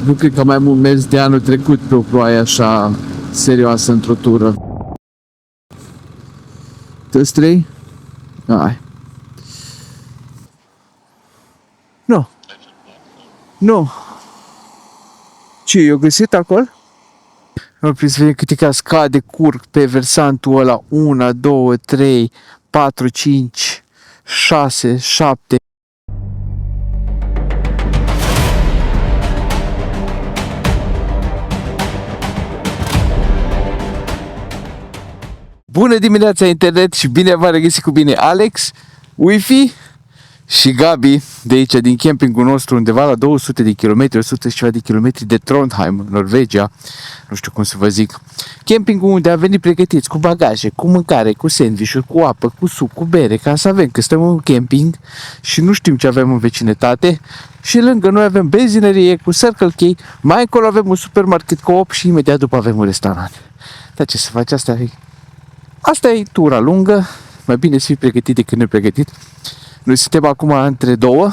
Nu cred că mai mult mers de anul trecut pe o ploaie așa serioasă într-o tură. Toți trei? Hai. Nu. Nu. Ce, eu găsit acolo? Am prins vedem câte cascade curg pe versantul ăla. 1, 2, 3, 4, 5, 6, 7. Bună dimineața internet și bine v-am regăsit cu bine Alex, Wi-Fi și Gabi de aici din campingul nostru undeva la 200 de kilometri, 100 și ceva de kilometri de Trondheim, Norvegia, nu știu cum să vă zic. Campingul unde am venit pregătiți cu bagaje, cu mâncare, cu sandvișuri, cu apă, cu suc, cu bere, ca să avem, că stăm în camping și nu știm ce avem în vecinătate. Și lângă noi avem benzinărie cu Circle K, mai încolo avem un supermarket Coop și imediat după avem un restaurant. Dar ce să faci, asta e tura lungă, mai bine să fii pregătit decât nepregătit. Noi suntem acum între două,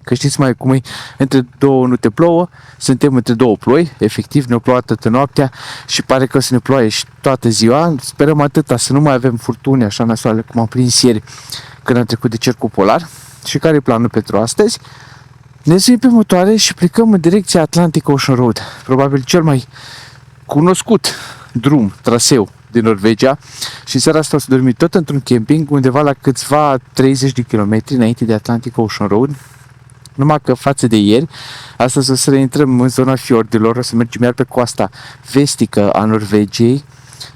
că știți mai cum e, între două nu te plouă, suntem între două ploi, efectiv ne-o plouă toată noaptea și pare că o să ne ploaie și toată ziua. Sperăm atâta să nu mai avem furtuni așa nasoale cum am prins ieri când am trecut de cercul polar. Și care e planul pentru astăzi? Ne suim pe motoare și plecăm în direcția Atlantic Ocean Road, probabil cel mai cunoscut drum, traseu din Norvegia, și seara asta o să dormim tot într-un camping undeva la câțiva 30 de kilometri înainte de Atlantic Ocean Road. Numai că față de ieri, astăzi o să reintrăm în zona fiordelor, o să mergem iar pe coasta vestică a Norvegiei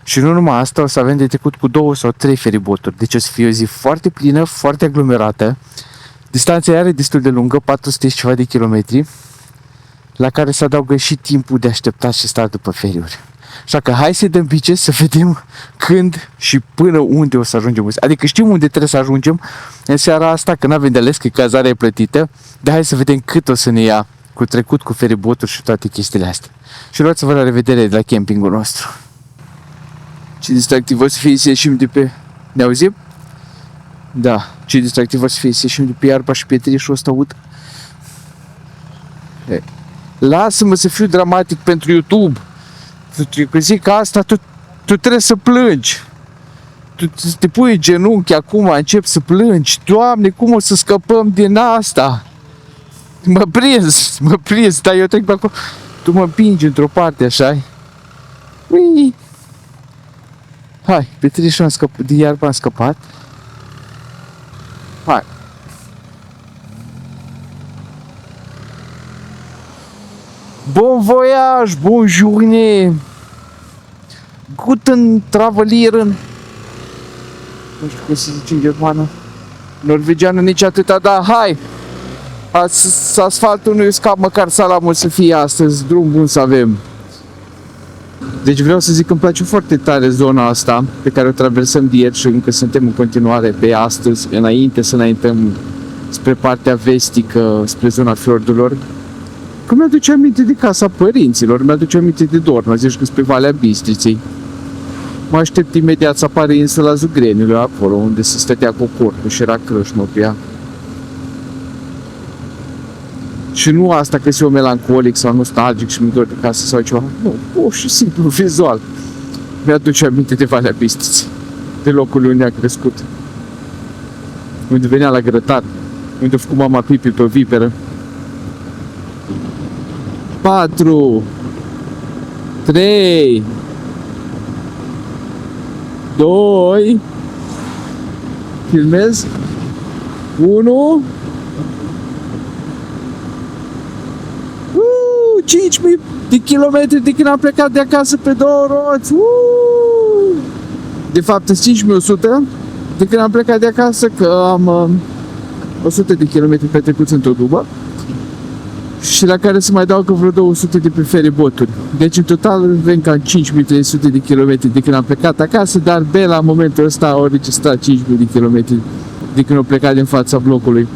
și nu numai asta, o să avem de trecut cu 2 sau 3 feriboturi. Deci o să fie o zi foarte plină, foarte aglomerată. Distanța are destul de lungă, 400 și ceva de kilometri, la care se adaugă și timpul de așteptat și stat după feriuri. Așa că hai să dăm bice să vedem când și până unde o să ajungem. Adică știm unde trebuie să ajungem în seara asta, că n-avem de ales, că cazarea e plătită, dar hai să vedem cât o să ne ia cu trecut, cu feriboturi și toate chestiile astea. Și luați-vă la revedere de la campingul nostru. Ce distractiv o să fie să ieșim de pe... Ne auzim? Da. Ce distractiv o să fie să ieșim de pe iarba și pietrișul ăsta ud. Lasă-mă să fiu dramatic pentru YouTube. Că zic că asta tu trebuie să plângi. Tu te pui în genunchi acum, începi să plângi. Doamne, cum o să scăpăm din asta? Mă prins, dar eu trec pe acolo. Tu mă împingi într-o parte, așa-i? Ui. Hai, Petrișul am scăpat, de iarba am scăpat. Hai. Bon voyage, bon journée, guten Travelieren. Nu știu cum se zice în germană. Norvegiană nici atâta, dar hai! Asfaltul nu-i scap, măcar salamul să fie astăzi, drum bun să avem. Deci vreau să zic că îmi place foarte tare zona asta pe care o traversăm de ieri și încă suntem în continuare pe astăzi, înainte să înaintăm spre partea vestică, spre zona fiordurilor. Că mi-aduce aminte de casa părinților, mi-aduce aminte de Dorna, zici că spre Valea Bistriței. Mă aștept imediat să apară insula Zugrenilor, acolo unde se stătea cocortul și era crâșmă pe ea. Și nu asta că sunt eu melancolic sau nostalgic și mi dor de casă sau ceva. Nu, pur și simplu vizual. Mi-aduce aminte de Valea Bistriței, de locul unde a crescut. Unde venea la grătar, unde a făcut mama pipi pe o viperă. 4 3 2 filmez 1 5.000 de kilometri de când am plecat de acasă pe 2 roți. De fapt, 5.100 de când am plecat de acasă, că am 100 de kilometri petrecuți într-o dubă. Și la care se mai adaugă vreo 200 de pe feriboturi. Deci în total avem cam 5300 de kilometri de când am plecat acasă, dar Bela în momentul ăsta a înregistrat 5000 de kilometri de când au plecat din fața blocului.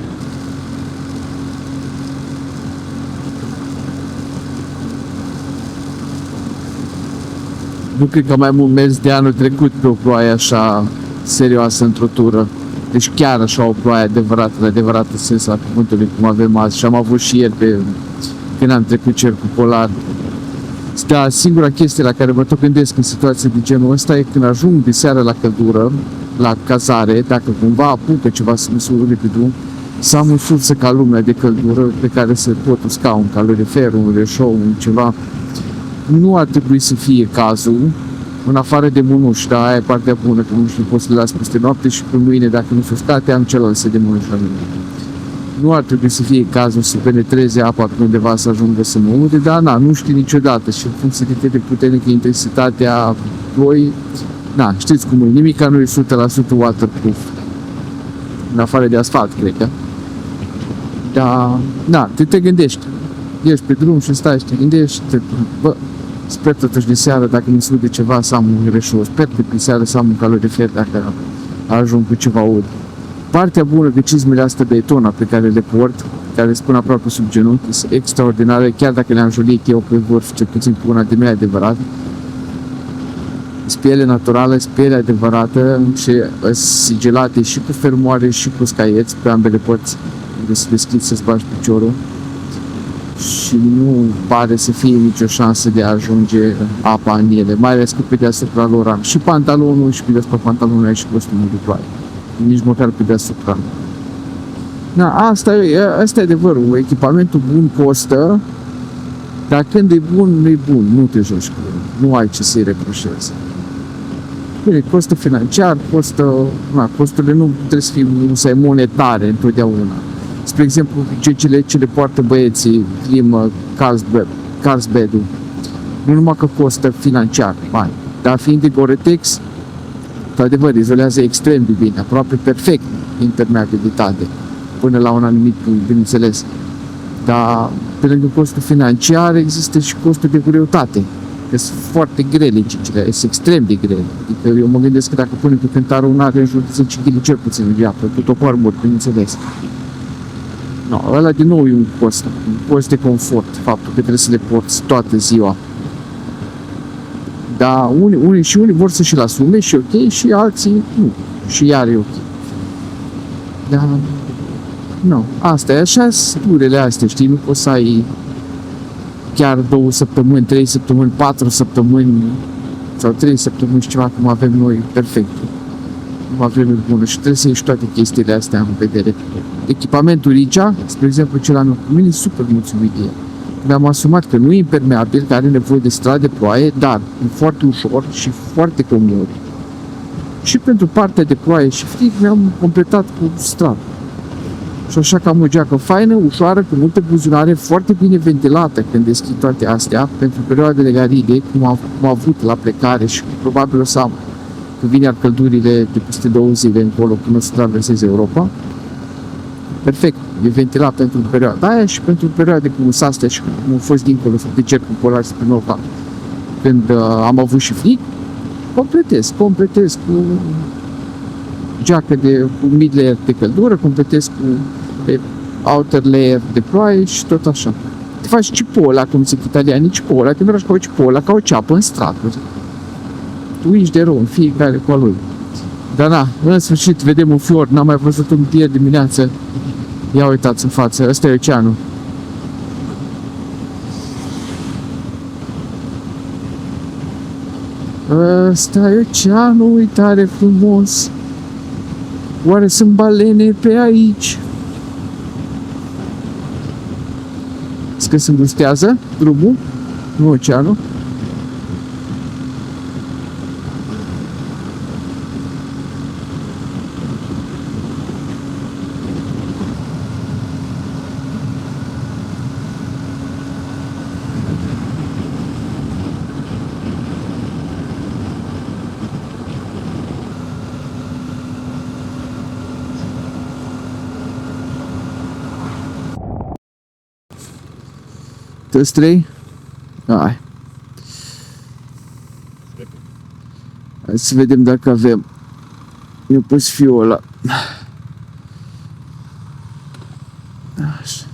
Nu cred că mai mult mers de anul trecut pe o ploaie așa serioasă într-o tură. Deci chiar așa o ploaie adevărată, în adevărată sens la cuvântului cum avem azi. Și am avut și ieri că n-am trecut cercul polar. Da, singura chestie la care mă tot gândesc în situații de genul ăsta e când ajung de seară la căldură, la cazare, dacă cumva apucă ceva să mă surule pe drum, să am o sursă ca lumea de căldură pe care să pot usca un calorifer, un reșou, un ceva. Nu ar trebui să fie cazul, în afară de mânuși, dar aia e partea bună, că mânușile poți să le las peste noapte și pe mâine, dacă nu sunt uscate, am celălalt de mânuși la mine. Nu ar trebui să fie cazul să penetreze apa pe undeva să ajungă să mă ude, dar nu știi niciodată și în funcție de cât de puternică intensitatea voi, știți cum e, nimica nu e 100% waterproof, în afară de asfalt, cred că. Dar, te gândești, ești pe drum și stai și te gândești, sper totuși de seară, dacă mi se ude ceva, să am un reșou, sper că pe seară să am un calorifer dacă ajung cu ceva ud. Partea bună de cizmele astea de Daytona pe care le port, care spun aproape sub genunchi, sunt extraordinare, chiar dacă le-am julit eu pe vârf, cel puțin cu una de mea adevărat. Spiele naturală, spiele adevărată și sigilate și cu fermoare și cu scaieți pe ambele părți, unde se deschid să-ți bagi piciorul. Și nu pare să fie nicio șansă de a ajunge apa în ele, mai ales că pe deasupra lor am și pantalonul și pe deasupra pantalonul ai și costumul de ploaie. Nici măcar pe deasupra. Asta e adevărul. Echipamentul bun costă, dar când e bun, nu e bun. Nu te joci cu el. Nu ai ce să-i reproșezi. Bine, costă financiar, costurile nu trebuie să fie monetare întotdeauna. Spre exemplu, ce le poartă băieții, climă, Carlsbad-ul, nu numai că costă financiar bani, dar fiind de Gore-Tex, într-adevăr, izolează extrem de bine, aproape perfect impermeabilitate, până la un anumit punct, bineînțeles. Dar, pe lângă costul financiar, există și costul de greutate, că sunt foarte grele cicile, sunt extrem de grele. Adică eu mă gândesc că dacă punem pe cântarul un are în jur de 10 kg cel puțin în viață, cu topoarmuri, bineînțeles. Ăla din nou e un cost de confort, faptul că trebuie să le porți toată ziua. Dar unii vor să și-l asume și ok, și alții nu. Și iar e ok. Dar, asta e așa, durele astea, știi, nu poți să ai chiar 2 săptămâni, 3 săptămâni, 4 săptămâni sau 3 săptămâni și ceva cum avem noi, perfect. Cum avem bună și trebuie să ieși toate chestiile astea în vedere. Echipamentul Rigia, spre exemplu, cel al meu cu mine, e super mulțumit de el. Mi-am asumat că nu e impermeabil, că are nevoie de stradă de ploaie, dar e foarte ușor și foarte comod. Și pentru partea de ploaie și frig mi-am completat cu stradă. Și așa că am o geacă faină, ușoară, cu multe buzunare, foarte bine ventilată când deschid toate astea, pentru perioadele aride, cum am avut la plecare și probabil o să am, că vine ar căldurile de peste 2 zile încolo până să traverseze Europa. Perfect, e ventilat pentru perioada aia și pentru perioade cum sunt astea și cum au fost dincolo de cercul polar spre nord, când am avut și frig, completez cu geacă cu mid layer de căldură, completez cu outer layer de ploaie și tot așa. Te faci cipola, cum zic italianii, cipola, te mergi ca o cipola, ca o ceapă în straturi. Tu ești de rău, în fiecare cu a lui. Dar în sfârșit vedem un fior, n-am mai văzut un ieri dimineață. Ia uitați în față, ăsta e oceanul. Ăsta e oceanul, uitare frumos. Oare sunt balene pe aici? Că se îngustează drumul, nu oceanul. Toți trei? Hai să vedem dacă avem. Eu pus fiul ăla.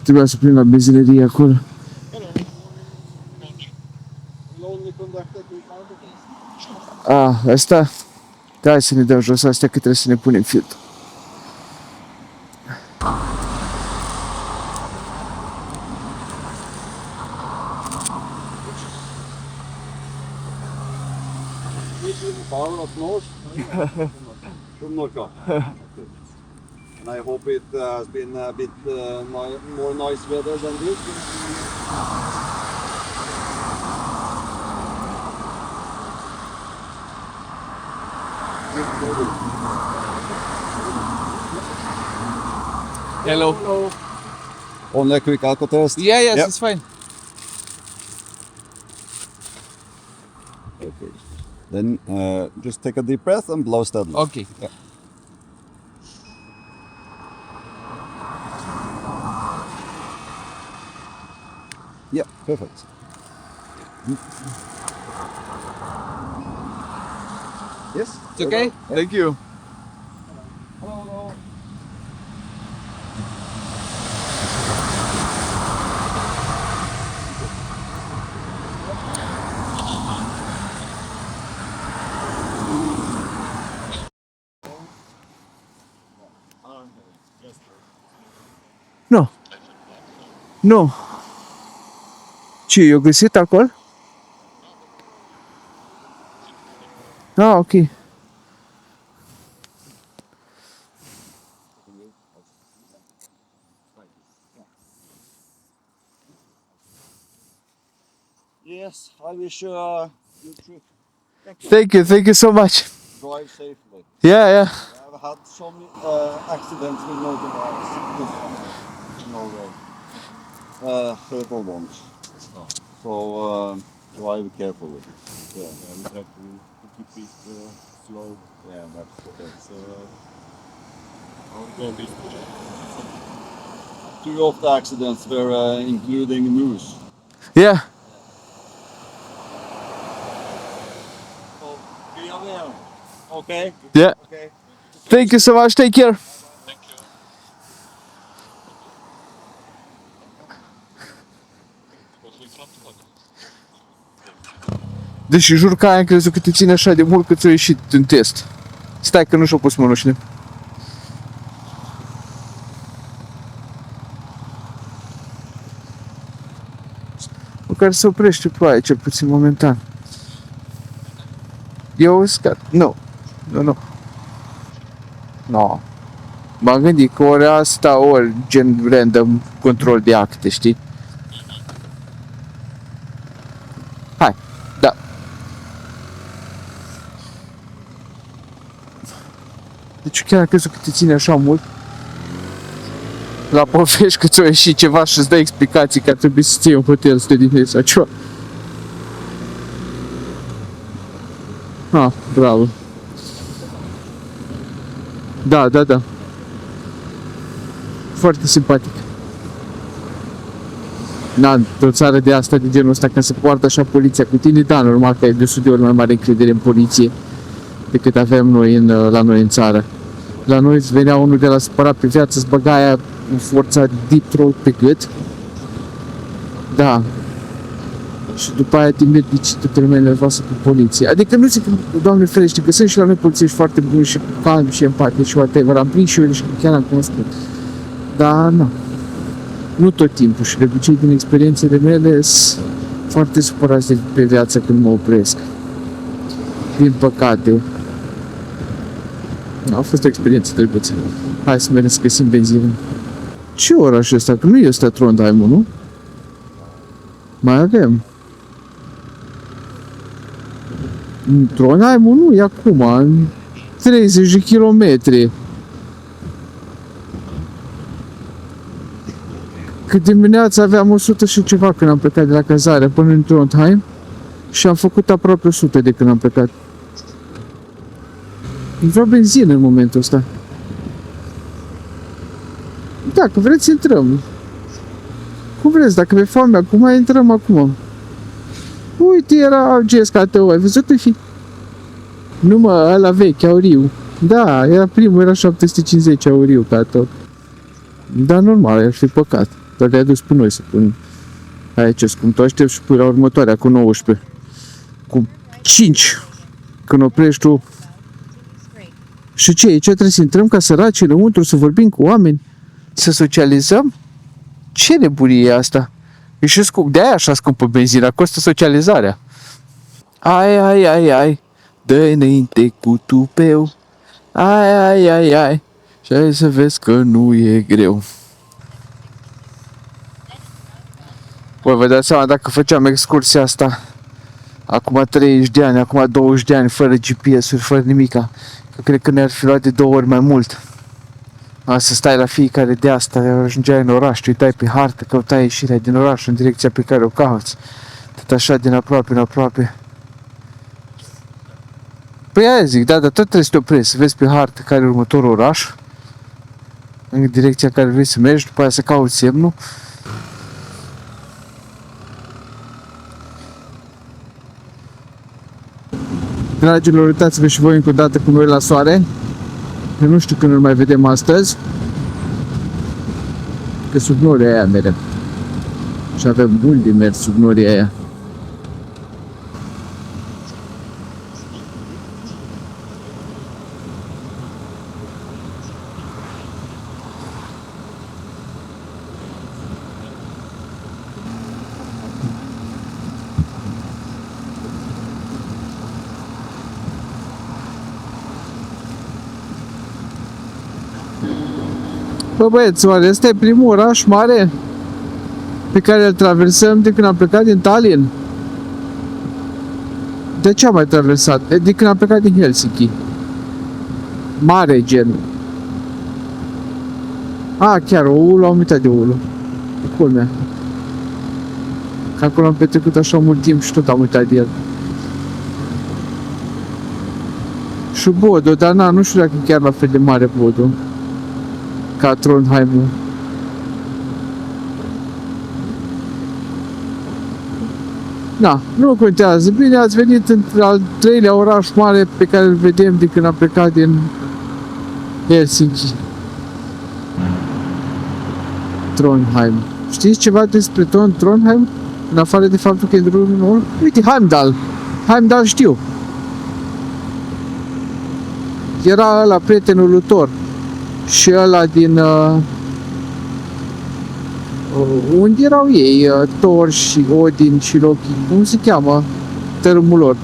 Trebuia să prind la benzinărie acolo. Asta? Da, hai să ne dăm jos astea că trebuie să ne punem filtru. power of nose from Norca. And I hope it has been a bit more nice weather than this. Hello. Only a quick alcohol test. Yeah, yes, Yep. it's fine. Okay. Then just take a deep breath and blow steadily. Okay. Yeah. Yeah, perfect. Yes. It's okay? Thank you. Hello. Nu. Nu. Ce, eu găsit acolo? Ah, ok. Yes, I wish you a good trip. Thank you so much. Drive safely. Yeah. I've had some accidents with motorbikes in Norway. Fatal ones. So drive carefully. Yeah, we try to keep it slow. Yeah, that's Our goal is two of the accidents were including moose. Yeah. So be aware. Okay. Yeah. Okay. Thank you so much. Take care. Thank you. Deși jur că aia am crezut că te ține așa de mult că ți-a ieșit în test. Stai că nu și-o pus mănușile. Măcar se oprește ploaia, cel puțin momentan. Eu uscat. Nu. No. M-am gândit că ori asta, ori gen random control de acte, știi? Hai, da. Deci chiar am crezut că te ține așa mult la povești că ți-o ieșit ceva și îți dă explicații că ar trebui să ții un hotel să te dinezi sau ceva. Ah, bravo. Da. Foarte simpatic. Na, într-o țară de asta, de genul ăsta, când se poartă așa poliția cu tine, da, normal că ai de 100 de ori mai mare încredere în poliție decât avem noi la noi în țară. La noi îți venea unul de la spărat pe viață, îți băga aia în forța deep throat pe gât. Da. Și după aia te mergi toată lumea nervoasă cu poliție. Adică nu zic că, Doamne ferește, că sunt și la noi polițiști foarte buni și calmi și empatici și whatever. Am prins și eu și chiar am cunoscut. Dar nu. Nu tot timpul și de obicei din experiențele mele sunt foarte supărați de pe viață când mă opresc. Din păcate. A fost o experiență drăguță. Hai să mergem să găsim benzină. Ce oraș ăsta? Că nu e ăsta Trondheim, nu? Mai avem. Trondheim nu e acum, în 30 de kilometri. Că dimineața aveam 100 și ceva când am plecat de la cazare până în Trondheim și am făcut aproape 100 de când am plecat. Vreau benzină în momentul ăsta. Dacă vreți, intrăm. Cum vreți, dacă mi-e foame acum, intrăm acum. Uite, era Gesca tău, ai văzut-o fi? Nu mă, ăla vechi, auriu. Da, era primul, era 750 auriu ca tot. Dar normal, ar fi păcat. Doar le-a dus pe noi să punem. Aici, cum tu aștept și pui la următoarea cu 19. Cu 5. Când oprești tu. Și ce? Ce trebuie să intrăm ca săraci înăuntru, să vorbim cu oameni? Să socializăm? Ce nebunie e asta? E și scump. De-aia așa scumpă benzina, costă socializarea. Ai. dă înainte cu tupeu. Ai. Și hai să vezi că nu e greu. Băi, vă dați seama dacă făceam excursia asta acum 30 de ani, acum 20 de ani, fără GPS-uri, fără nimica, că cred că ne-ar fi luat de 2 ori mai mult. Să stai la fiecare de asta, ajungeai în oraș, te uitai pe hartă, căutai ieșirea din oraș în direcția pe care o cauți. Tot așa din aproape în aproape. Păi aia zic, da, dar tot trebuie să te oprești, să vezi pe hartă care e următorul oraș, în direcția care vrei să mergi, după aia să cauți semnul. Dragilor, uitați-vă și voi încă o dată cu noi la soare. Eu nu știu când îl mai vedem astăzi, că sub norii aia mereu. Și avem mult de mers sub norii aia. Bă, băieți, oare ăsta e primul oraș mare pe care îl traversăm de când am plecat din Tallinn? De ce am mai traversat? De când am plecat din Helsinki. Mare, gen. Chiar, Oulu, am uitat de Oulu. Culmea. Că acolo am petrecut așa mult timp și tot am uitat de el. Și Bodo, dar nu știu dacă e chiar la fel de mare Bodo ca Trondheimul. Nu contează. Bine ați venit în al 3-lea oraș mare pe care îl vedem de când am plecat din Helsinki. Trondheim. Știți ceva despre Trondheim? În afară de faptul că e drumul nou? Uite, Heimdall. Heimdall știu. Era ăla prietenul lui Thor. Și ăla din... unde erau ei? Thor și Odin și Loki. Cum se cheamă? Tărâmul lor.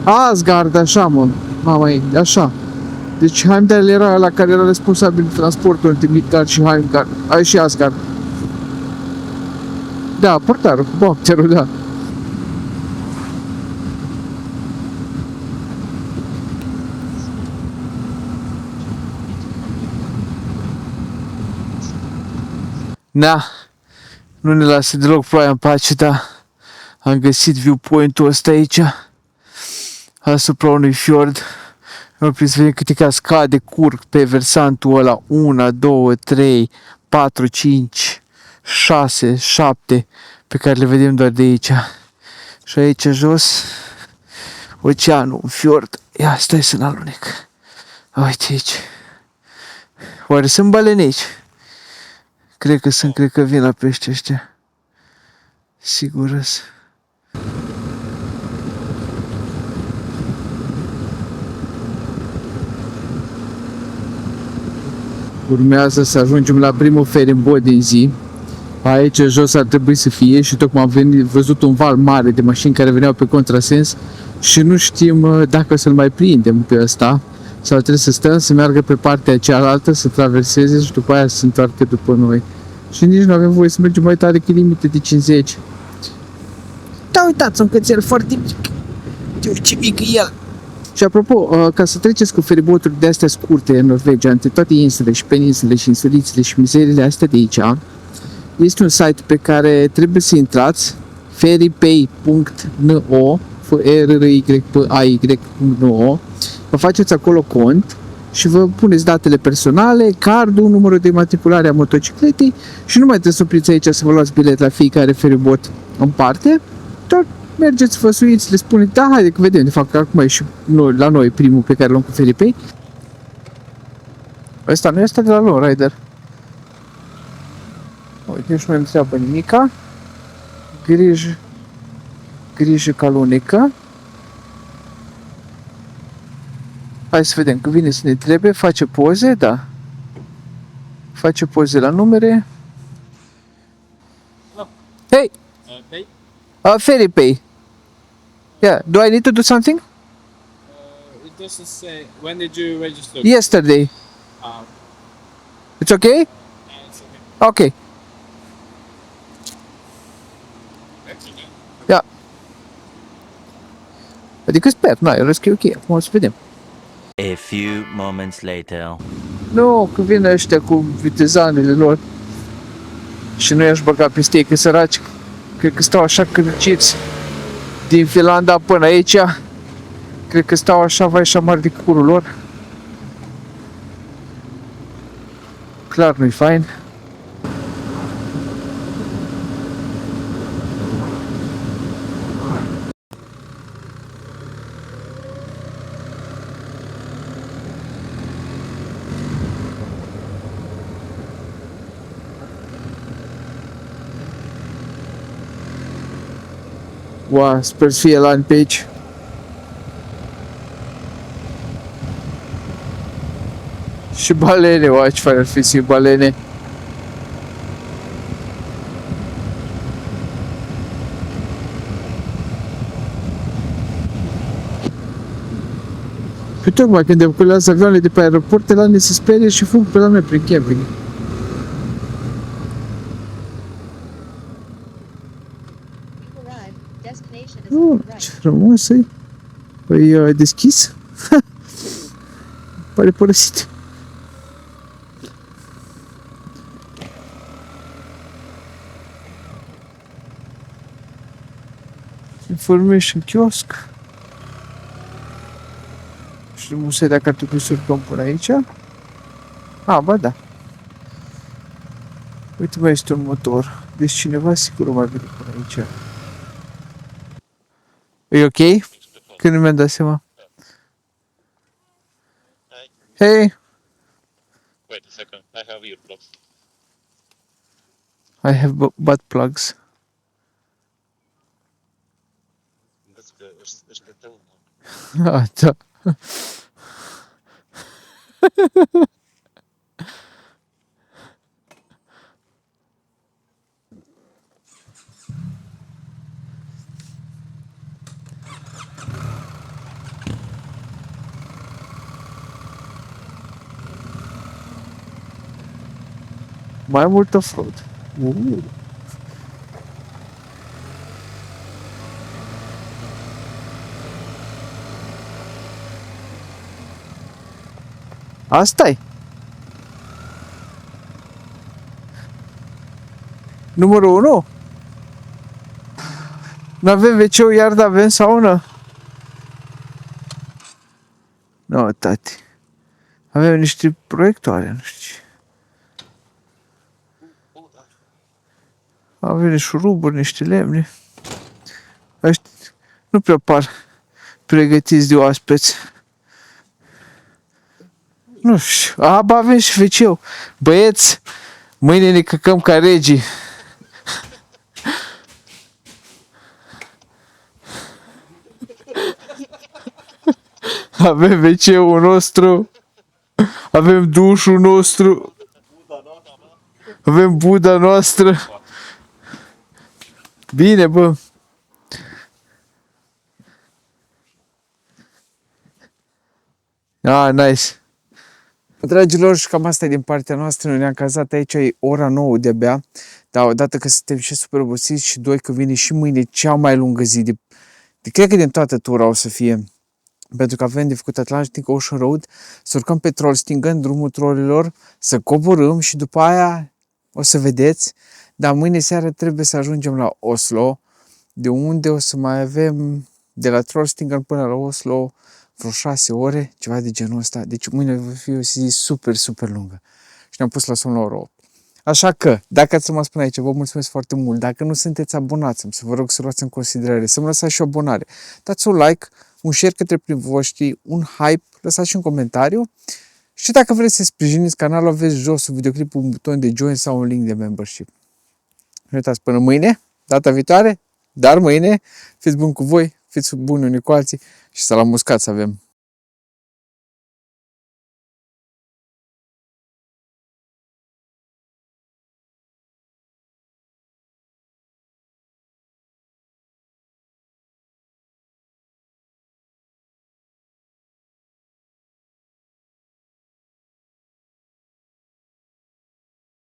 Asgard, așa, mă. Mama ei, așa. Deci Heimdall era ăla care era responsabil de transportul între Midgard și Heimgard. Și Asgard. Da, portarul cu bacterul, da. Nu ne lasă deloc ploaia în pace, dar am găsit viewpoint-ul ăsta aici, asupra unui fiord. Nu să vedem câte cascade curg pe versantul ăla. 1, 2, 3, 4, 5, 6, 7, pe care le vedem doar de aici. Și aici jos, oceanul, un fiord. Ia, stai să n-alunec. Uite aici. Oare sunt balene aici? Cred că vin la pește ăștia. Sigur-s. Urmează să ajungem la primul feribot din zi. Aici jos ar trebui să fie și tocmai am văzut un val mare de mașini care veneau pe contrasens și nu știm dacă să-l mai prindem pe ăsta sau trebuie să stăm să meargă pe partea cealaltă, să traverseze și după aia să se întoarcă după noi. Și nici nu avem voie să mergem mai tare că limite de 50. Da, uitați, un cățel foarte mic. Uite ce mic e el. Și apropo, ca să treceți cu feriboturi de astea scurte în Norvegia, între toate insulele și peninsulele și insulițele și mizerile astea de aici, este un site pe care trebuie să intrați, ferrypay.no, ferrypay.no, vă faceți acolo cont și vă puneți datele personale, cardul, numărul de matriculare a motocicletei și nu mai trebuie să opriți aici să vă luați bilet la fiecare feribot în parte, doar mergeți, vă suiți, le spuneți, da, haide că vedem, de fapt, că acum e și la noi primul pe care l-am cu Ferrypay. Ăsta nu este de la Lowrider. Uite, nici nu mai întreabă nimica. Grijă ca lunecă. Hai să vedem, că vine să ne trebuie, face poze, da. Face poze la numere. Hey! Pay? Ferrypay. Yeah, do I need to do something? doesn't say. When did you register? Yesterday. It's okay? It's okay. Okay. Yeah. Adică sper, na, eu zic că e ok. Acum o să vedem. A few moments later. Nu, că vin ăștia cu vitezanele lor și nu i-aș băga peste ei, că săraci, cred că stau așa cârciți din Finlanda până aici. Cred că stau așa, vai așa mari de curul lor. Clar nu-i fain. Wow, sper să fie lani pe aici. Și balene, wow, ce fain ar fi să fie balene. Și tocmai când decolează avioanele de pe aeroport, la ne se sperie și fug pe la noi prin camping. Ce frumos e. Păi deschis? Pare părăsit. Information kiosk. Și nu știu dacă ar trebui să urcăm până aici. Ba da. Uite, mai este un motor. Deci cineva sigur mai vine până aici. E ok? Când nu mi-am dat seama. Hey! Wait a second. I have earplugs. I have butt plugs. Da. Mai mult off-road. Asta-i. Numărul 1. N-avem WC-ul iar, dar avem saună. Nu, tati. Avem niște proiectoare, nu știu ce. Avem niște șuruburi, niște lemne. Ăștia nu prea par pregătiți de oaspeți. Nu știu. Avem și WC-ul. Băieți, mâine ne căcăm ca regii. Avem WC-ul nostru. Avem dușul nostru. Avem buda noastră. Bine, bă. Nice. Dragilor, și cam asta e din partea noastră. Noi ne-am cazat aici, e ora 9 de-abia. Dar odată că suntem și super obosiți și doi că vine și mâine cea mai lungă zi de cred că din toată tura o să fie. Pentru că avem de făcut Atlantic Ocean Road, să urcăm pe troll, stingând drumul trollilor, să coborâm și după aia o să vedeți. Dar mâine seară trebuie să ajungem la Oslo, de unde o să mai avem de la Trollstigen până la Oslo vreo 6 ore, ceva de genul ăsta. Deci mâine va fi o zi super, super lungă. Și ne-am pus la somn la ora 8. Așa că, dacă ați rămas până aici, vă mulțumesc foarte mult. Dacă nu sunteți abonați, să vă rog să luați în considerare, să-mi lăsați și o abonare. Dați un like, un share către prietenii voștri, un hype, lăsați și un comentariu. Și dacă vreți să sprijiniți canalul, aveți jos un videoclip, un buton de join sau un link de membership. Nu uitați, până mâine, data viitoare, dar mâine, fiți buni cu voi, fiți buni unii cu alții și să la muscat să avem.